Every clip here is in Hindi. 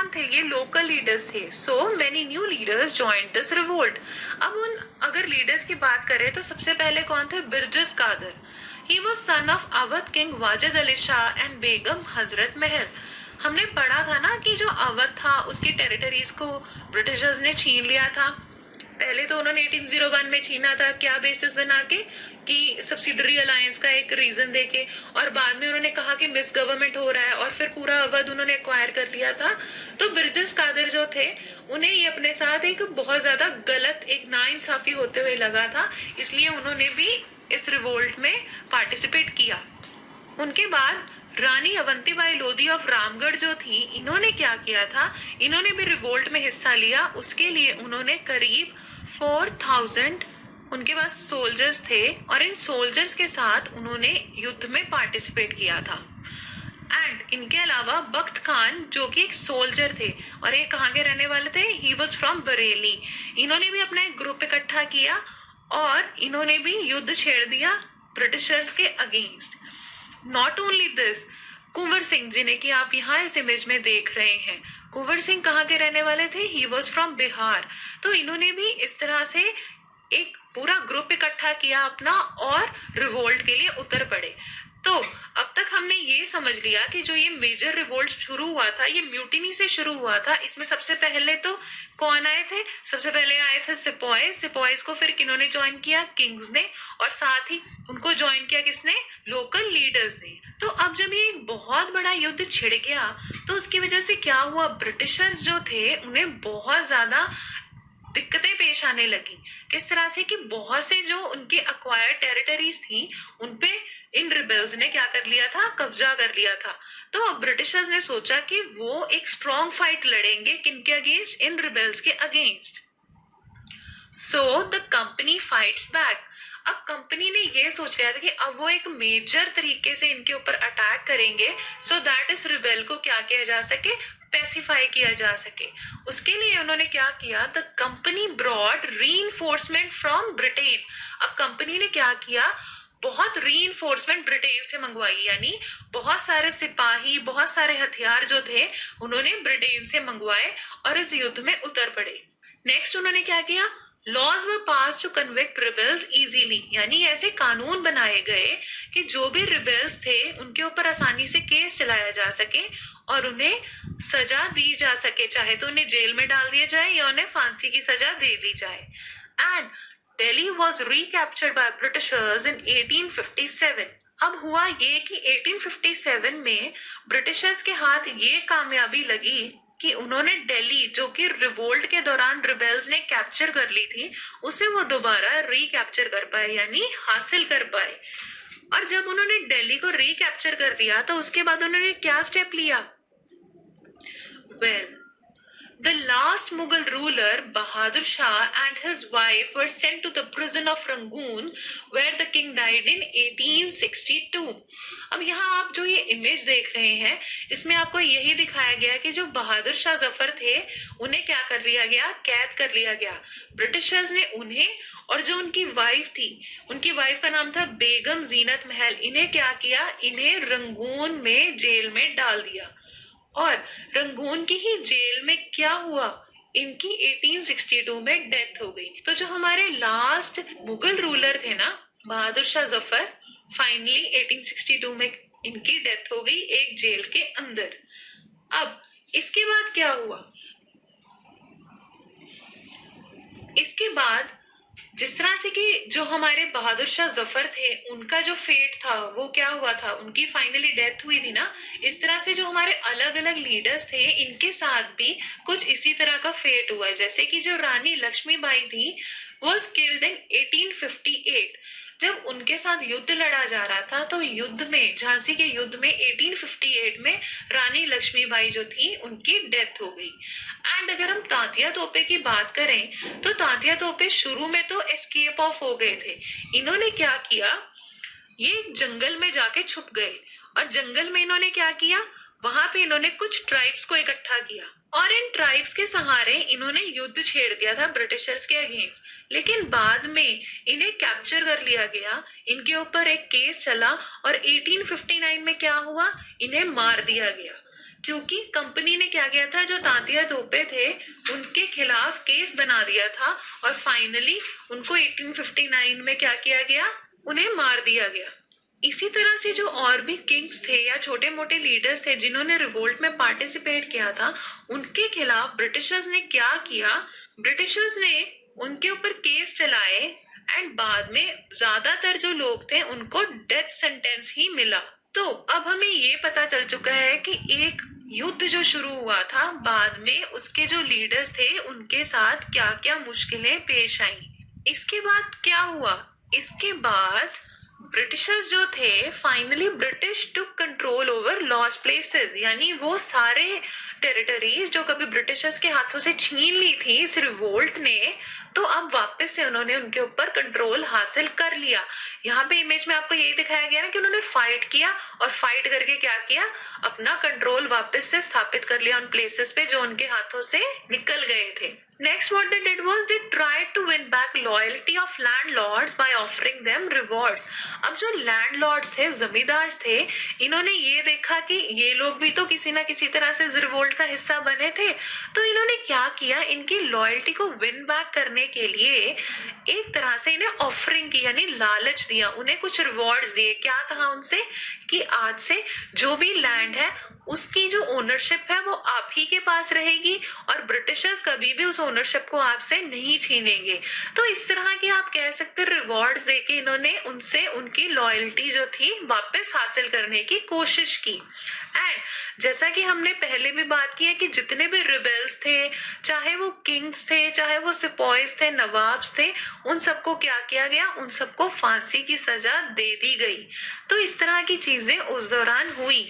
कौन थे? ये लोकल लीडर्स थे. So many new leaders joined this revolt. अब उन अगर लीडर्स की बात करें तो सबसे पहले कौन थे? Birjis Qadr. He was son of Awadh king Wajid Ali Shah and Begum Hazrat Mahal. हमने पढ़ा था ना कि जो अवध था उसकी टेरिटरीज को ब्रिटिशर्स ने छीन लिया था. पहले तो उन्होंने 1801 में छीना था. क्या बेसिस बना के? कि सब्सिडरी अलायंस का एक रीजन देके, और बाद में उन्होंने कहा कि मिस गवर्नमेंट हो रहा है, और फिर पूरा अवध उन्होंने एक्वायर कर लिया था. तो बिरजस कादर जो थे उन्हें ये अपने साथ एक बहुत ज्यादा गलत, एक नाइंसाफी होते हुए लगा था, इसलिए उन्होंने भी इस रिवोल्ट में पार्टिसिपेट किया. उनके बाद रानी अवंतीबाई लोधी ऑफ रामगढ़ जो थी, इन्होंने क्या किया था? इन्होंने भी रिवोल्ट में हिस्सा लिया. उसके लिए उन्होंने करीब 4000 उनके पास सोल्जर्स थे, और इन सोल्जर्स के साथ उन्होंने युद्ध में पार्टिसिपेट किया था. एंड इनके अलावा बख्त खान जो कि एक सोल्जर थे, और ये कहाँ के रहने वाले थे? He was from Bareilly. इन्होंने भी अपना एक ग्रुप इकट्ठा किया और इन्होंने भी युद्ध छेड़ दिया ब्रिटिशर्स के against. Not only this, Kunwar Singh जिन्हें कि आप यहाँ इस इमेज में देख रहे हैं, कुंवर सिंह कहाँ के रहने वाले थे? He was from Bihar. तो इन्होंने भी इस तरह से एक पूरा ग्रुप इकट्ठा किया अपना और रिवोल्ट के लिए उतर पड़े. तो अब तक हमने ये समझ लिया कि जो ये मेजर रिवोल्ट शुरू हुआ था, ये म्यूटिनी से शुरू हुआ था. इसमें सबसे पहले तो कौन आए थे? सबसे पहले आए थे सिपॉयज. सिपॉयज को फिर किन्होंने ज्वाइन किया? किंग्स ने. और साथ ही उनको ज्वाइन किया किसने? लोकल लीडर्स ने. तो अब जब ये एक बहुत बड़ा युद्ध छिड़ गया तो उसकी वजह से क्या हुआ? ब्रिटिशर्स जो थे उन्हें बहुत ज्यादा दिक्कतें पेश आने लगी. किस तरह से? कि बहुत से जो उनके अक्वायर्ड टेरिटरीज थी उनपे इन रिबेल्स ने क्या कर लिया था? कब्जा कर लिया था. तो अब ब्रिटिशर्स ने सोचा कि वो एक स्ट्रॉन्ग फाइट लड़ेंगे. किनके अगेंस्ट? इन रिबेल्स के against. So the company fights back. अब कंपनी ने ये सोच लिया था कि अब वो एक मेजर तरीके से इनके ऊपर अटैक करेंगे, सो दैट इस रिबेल को क्या किया जा सके? पेसिफाई किया जा सके. उसके लिए उन्होंने क्या किया? The company brought reinforcement from Britain. अब कंपनी ने क्या किया? बहुत रीइंफोर्समेंट ब्रिटेन से मंगवाई, यानी बहुत सारे सिपाही, बहुत सारे हथियार जो थे उन्होंने ब्रिटेन से मंगवाए और इस युद्ध में उतर पड़े. नेक्स्ट उन्होंने क्या किया? Laws were pass to convict rebels easily, यानी ऐसे कानून बनाए गए कि जो भी रिबेल्स थे उनके ऊपर आसानी से केस चलाया जा सके और उन्हें सजा दी जा सके, चाहे तो उन्हें जेल में डाल दिया जाए या उन्हें फांसी की सजा दे दी जाए. And Delhi was recaptured by Britishers इन 1857. अब हुआ ये कि 1857 में ब्रिटिशर्स के हाथ ये कामयाबी लगी कि उन्होंने दिल्ली, जो कि रिवोल्ट के दौरान रिबेल्स ने कैप्चर कर ली थी, उसे वो दोबारा रिकैप्चर कर पाए, यानी हासिल कर पाए. और जब उन्होंने दिल्ली को रिकैप्चर कर लिया तो उसके बाद उन्होंने क्या स्टेप लिया? Well, the last Mughal ruler Bahadur Shah and his wife were sent to the prison of Rangoon where the king died in 1862. अब यहाँ आप जो ये इमेज देख रहे हैं इसमें आपको यही दिखाया गया कि जो बहादुर शाह जफर थे उन्हें क्या कर लिया गया? कैद कर लिया गया. ब्रिटिशर्स ने उन्हें और जो उनकी वाइफ थी, उनकी वाइफ का नाम था बेगम जीनत महल, इन्हें क्या किया? इन्हें रंगून में जेल में डाल दिया. और रंगून की ही जेल में क्या हुआ? इनकी 1862 में डेथ हो गई. तो जो हमारे लास्ट मुगल रूलर थे ना, बहादुर शाह जफर, फाइनली 1862 में इनकी डेथ हो गई एक जेल के अंदर. अब इसके बाद क्या हुआ? इसके बाद जिस तरह से कि जो हमारे बहादुर शाह जफर थे उनका जो फेट था वो क्या हुआ था? उनकी फाइनली डेथ हुई थी ना. इस तरह से जो हमारे अलग अलग लीडर्स थे इनके साथ भी कुछ इसी तरह का फेट हुआ. जैसे कि जो रानी लक्ष्मीबाई थी वॉज किल्ड इन 1858. जब उनके साथ युद्ध लड़ा जा रहा था तो युद्ध में, झांसी के युद्ध में 1858 में रानी लक्ष्मीबाई जो थी उनकी डेथ हो गई. एंड अगर हम तांतिया तोपे की बात करें तो तांतिया तोपे शुरू में तो एस्केप ऑफ हो गए थे. इन्होंने क्या किया? ये जंगल में जाके छुप गए और जंगल में इन्होंने क्या किया? वहां पे इन्होंने कुछ ट्राइब्स को इकट्ठा किया और इन ट्राइब्स के सहारे इन्होंने युद्ध छेड़ दिया था ब्रिटिशर्स के अगेंस्ट. लेकिन बाद में इन्हें कैप्चर कर लिया गया, इनके ऊपर एक केस चला और 1859 में क्या हुआ? इन्हें मार दिया गया. क्योंकि कंपनी ने क्या किया था, जो तांतिया तोपे थे उनके खिलाफ केस बना दिया था और फाइनली उनको 1859 में क्या किया गया, उन्हें मार दिया गया। इसी तरह से जो और भी किंग्स थे या छोटे मोटे लीडर्स थे जिन्होंने रिवोल्ट में पार्टिसिपेट किया था, उनके खिलाफ ब्रिटिशर्स ने क्या किया, ब्रिटिशर्स ने उनके ऊपर केस चलाए एंड बाद में ज्यादातर जो लोग थे उनको डेथ सेंटेंस ही मिला। तो अब हमें ये पता चल चुका है कि एक युद्ध जो शुरू हुआ था, बाद में उसके जो लीडर्स थे उनके साथ क्या क्या मुश्किलें पेश आई। इसके बाद क्या हुआ, इसके बाद ब्रिटिशर्स जो थे फाइनली ब्रिटिश टुक कंट्रोल ओवर लॉस्ट प्लेसेस, यानी वो सारे टेरिटरीज जो कभी ब्रिटिशर्स के हाथों से छीन ली थी इस रिवोल्ट ने, तो अब वापस से उन्होंने उनके ऊपर कंट्रोल हासिल कर लिया। यहाँ पे इमेज में आपको यही दिखाया गया ना कि उन्होंने फाइट किया और फाइट करके क्या किया, अपना कंट्रोल वापस से स्थापित कर लिया उन प्लेसेस पे जो उनके हाथों से निकल गए थे। Next what they did was they tried to win back loyalty of landlords by offering them rewards. अब जो landlords थे, जमींदार थे, इन्होंने ये देखा कि ये लोग भी तो किसी ना किसी तरह से रिवोल्ट का हिस्सा बने थे, तो इन्होंने क्या किया, इनकी लॉयल्टी को विन बैक करने के लिए एक तरह से इन्हें ऑफरिंग की, यानी लालच दिया, उन्हें कुछ रिवॉर्ड्स दिए। क्या कहा उनसे कि आज से जो भी लैंड है उसकी जो ओनरशिप है वो आप ही के पास रहेगी और ब्रिटिशर्स कभी भी उस ओनरशिप को आपसे नहीं छीनेंगे। तो इस तरह की आप कह सकते रिवॉर्ड्स देके इन्होंने उनसे उनकी लॉयल्टी जो थी वापस हासिल करने की कोशिश की। एंड जैसा कि हमने पहले भी बात की है कि जितने भी रिबेल्स थे, चाहे वो किंग्स थे, चाहे वो सिपॉइज थे, नवाब्स थे, उन सबको क्या किया गया, उन सबको फांसी की सजा दे दी गई। तो इस तरह की चीजें उस दौरान हुई।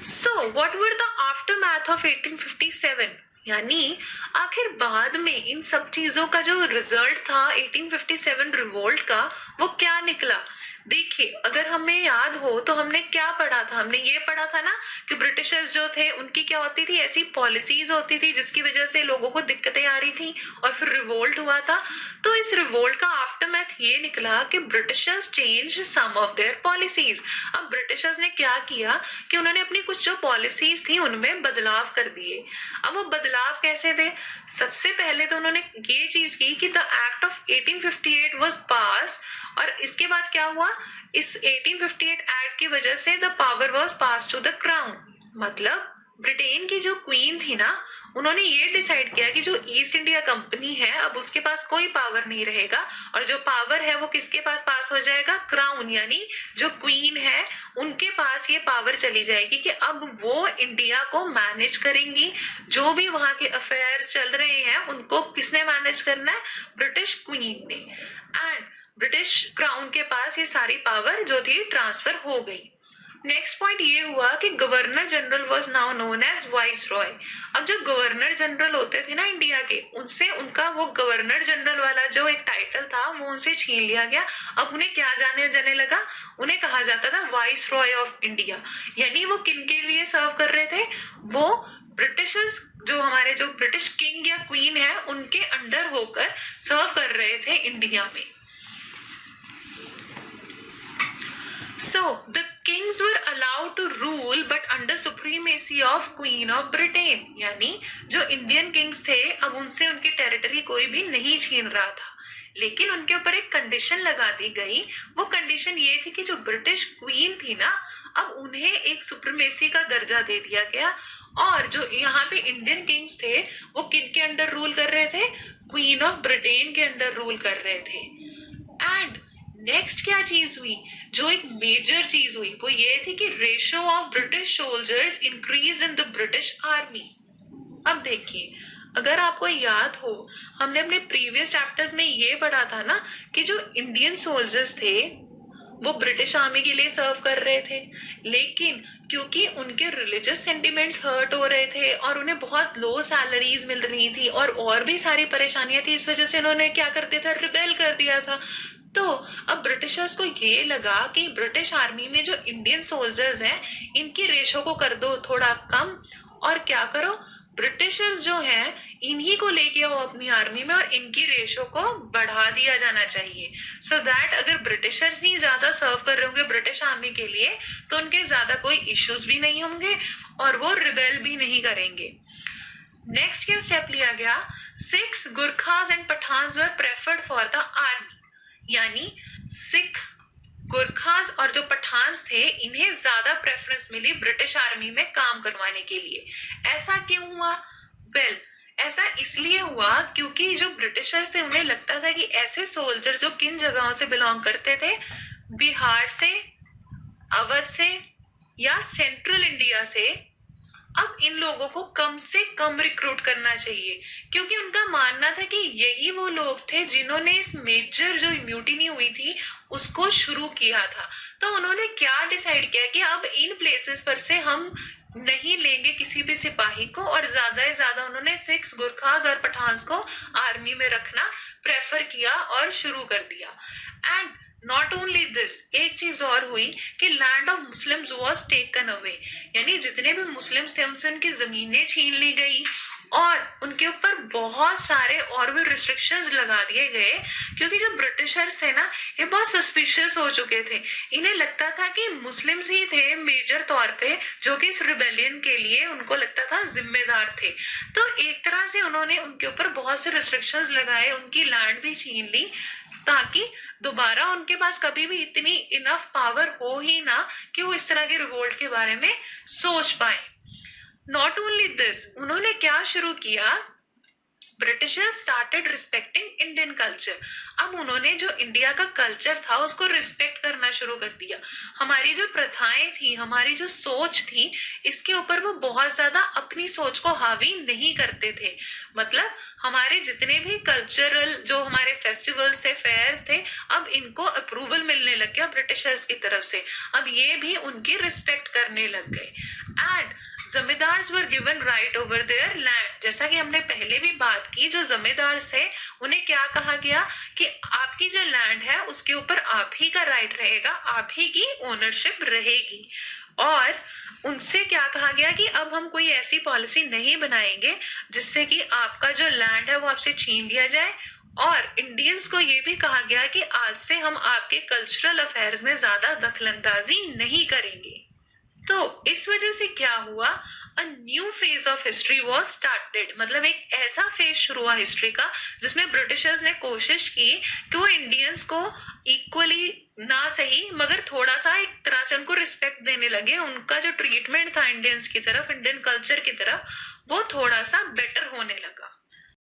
So, what were the aftermath of 1857? यानी आखिर बाद में इन सब चीजों का जो रिजल्ट था 1857 रिवोल्ट का, वो क्या निकला। देखिए, अगर हमें याद हो तो हमने क्या पढ़ा था, हमने ये पढ़ा था ना कि ब्रिटिशर्स जो थे उनकी क्या होती थी, ऐसी पॉलिसीज होती थी जिसकी वजह से लोगों को दिक्कतें आ रही थी और फिर रिवोल्ट हुआ था। तो इस रिवोल्ट का आफ्टरमैथ ये निकला कि Britishers change some of their policies. अब ब्रिटिशर्स ने क्या किया कि उन्होंने अपनी कुछ जो पॉलिसीज थी उनमें बदलाव कर दिए। अब वो बदलाव कैसे थे, सबसे पहले तो उन्होंने ये चीज की कि द एक्ट ऑफ 1858 वाज पास, और इसके बाद क्या हुआ, इस 1858 एक्ट की वजह से the power was pass to the crown. मतलब ब्रिटेन की जो क्वीन थी ना, उन्होंने ये डिसाइड किया कि जो ईस्ट इंडिया कंपनी है अब उसके पास कोई पावर नहीं रहेगा और जो पावर है वो किसके पास पास हो जाएगा, क्राउन, यानी जो क्वीन है उनके पास ये पावर चली जाएगी कि अब वो इंडिया को मैनेज करेंगी। जो भी वहां के अफेयर चल रहे हैं उनको किसने मैनेज करना है, ब्रिटिश क्वीन ने। एंड ब्रिटिश क्राउन के पास ये सारी पावर जो थी ट्रांसफर हो गई। नेक्स्ट पॉइंट ये हुआ कि governor general was now known as viceroy. अब जो गवर्नर जनरल होते थे ना इंडिया के, उनसे उनका वो गवर्नर जनरल वाला जो एक टाइटल था वो उनसे छीन लिया गया। अब उन्हें क्या जाने लगा, उन्हें कहा जाता था वाइस रॉय ऑफ इंडिया। यानी वो किन के लिए सर्व कर रहे थे, वो ब्रिटिशर्स, जो हमारे जो ब्रिटिश किंग या क्वीन है उनके अंडर होकर सर्व कर रहे थे इंडिया में। So the kings were allowed to rule but under supremacy of Queen of Britain, यानी जो इंडियन किंग्स थे अब उनसे उनकी टेरिटरी कोई भी नहीं छीन रहा था, लेकिन उनके ऊपर एक कंडीशन लगा दी गई। वो कंडीशन ये थी कि जो ब्रिटिश क्वीन थी ना, अब उन्हें एक सुप्रीमेसी का दर्जा दे दिया गया और जो यहाँ पे इंडियन किंग्स थे वो किन के अंडर रूल कर रहे थे, क्वीन ऑफ ब्रिटेन के अंडर रूल कर रहे थे। एंड नेक्स्ट क्या चीज हुई, जो एक मेजर चीज हुई वो ये थी कि ratio of British soldiers increase in the British army. अब देखिए, अगर आपको याद हो, हमने अपने प्रीवियस चैप्टर्स में ये पढ़ा था ना कि जो इंडियन सोल्जर्स थे वो ब्रिटिश आर्मी के लिए सर्व कर रहे थे, लेकिन क्योंकि उनके रिलीजियस सेंटिमेंट्स हर्ट हो रहे थे और उन्हें बहुत लो सैलरीज मिल रही थी और भी सारी परेशानियां थी, इस वजह से उन्होंने क्या कर दिया था, रिबेल कर दिया था। तो अब ब्रिटिशर्स को ये लगा कि ब्रिटिश आर्मी में जो इंडियन सोल्जर्स हैं इनकी रेशो को कर दो थोड़ा कम और क्या करो, ब्रिटिशर्स जो हैं इन्हीं को लेके आओ अपनी आर्मी में और इनकी रेशो को बढ़ा दिया जाना चाहिए, सो दैट अगर ब्रिटिशर्स ही ज्यादा सर्व कर रहे होंगे ब्रिटिश आर्मी के लिए तो उनके ज्यादा कोई इश्यूज भी नहीं होंगे और वो रिबेल भी नहीं करेंगे। नेक्स्ट क्या स्टेप लिया गया, 6 गुरखास and Pathans were preferred for the army, यानी सिख, गुरखास और जो पठान्स थे इन्हें ज्यादा प्रेफरेंस मिली ब्रिटिश आर्मी में काम करवाने के लिए। ऐसा क्यों हुआ? वेल, ऐसा इसलिए हुआ क्योंकि जो ब्रिटिशर्स थे उन्हें लगता था कि ऐसे सोल्जर जो किन जगहों से बिलोंग करते थे, बिहार से, अवध से या सेंट्रल इंडिया से, अब इन लोगों को कम से कम रिक्रूट करना चाहिए क्योंकि उनका मानना था कि यही वो लोग थे जिन्होंने इस मेजर जो म्यूटिनी हुई थी उसको शुरू किया था। तो उन्होंने क्या डिसाइड किया कि अब इन प्लेसेस पर से हम नहीं लेंगे किसी भी सिपाही को और ज्यादा से ज्यादा उन्होंने 6 गुरखास और पठान्स को आर्मी में रखना प्रेफर किया और शुरू कर दिया। एंड नॉट ओनली दिस, एक चीज और हुई कि land of Muslims was taken away, यानी जितने भी मुस्लिम्स थे उनसे उनकी जमीनें छीन ली गई और उनके ऊपर बहुत सारे और भी रिस्ट्रिक्शंस लगा दिए गए क्योंकि जो ब्रिटिशर्स थे ना ये बहुत सस्पिशियस हो चुके थे। इन्हें लगता था कि मुस्लिम्स ही थे मेजर तौर पे जो कि इस रिबेलियन के लिए उनको लगता था जिम्मेदार थे। तो एक तरह से उन्होंने उनके ऊपर बहुत से रिस्ट्रिक्शंस लगाए, उनकी लैंड भी छीन ली ताकि दोबारा उनके पास कभी भी इतनी इनफ पावर हो ही ना कि वो इस तरह के रिवोल्ट के बारे में सोच पाए। नॉट ओनली दिस, उन्होंने क्या शुरू किया, Britishers started respecting Indian culture. अब उन्होंने जो इंडिया का कल्चर था उसको रिस्पेक्ट करना शुरू कर दिया। हमारी जो प्रथाएं थी, हमारी जो सोच थी, इसके ऊपर वो बहुत ज्यादा अपनी सोच को हावी नहीं करते थे। मतलब हमारे जितने भी कल्चरल जो हमारे फेस्टिवल्स थे, फेयर्स थे, अब इनको अप्रूवल मिलने लग गया ब्रिटिशर्स की तरफ से। अब ये भी उनकी रिस्पेक्ट करने लग गए। And zamindars were given right over there land, जैसा कि हमने पहले भी बात की, जो जमींदार थे उन्हें क्या कहा गया कि आपकी जो लैंड है उसके ऊपर आप ही का राइट रहेगा, आप ही की ओनरशिप रहेगी। और उनसे क्या कहा गया कि अब हम कोई ऐसी पॉलिसी नहीं बनाएंगे जिससे कि आपका जो लैंड है वो आपसे छीन लिया जाए। और इंडियंस को ये भी कहा गया कि आज से हम आपके कल्चरल अफेयर्स में ज्यादा दखलंदाजी नहीं करेंगे। तो इस वजह से क्या हुआ, a new phase of history was started, मतलब एक ऐसा फेज शुरू हुआ हिस्ट्री का जिसमें ब्रिटिशर्स ने कोशिश की कि वो इंडियंस को इक्वली ना सही मगर थोड़ा सा एक तरह से उनको रिस्पेक्ट देने लगे। उनका जो ट्रीटमेंट था इंडियंस की तरफ, इंडियन कल्चर की तरफ, वो थोड़ा सा बेटर होने लगा।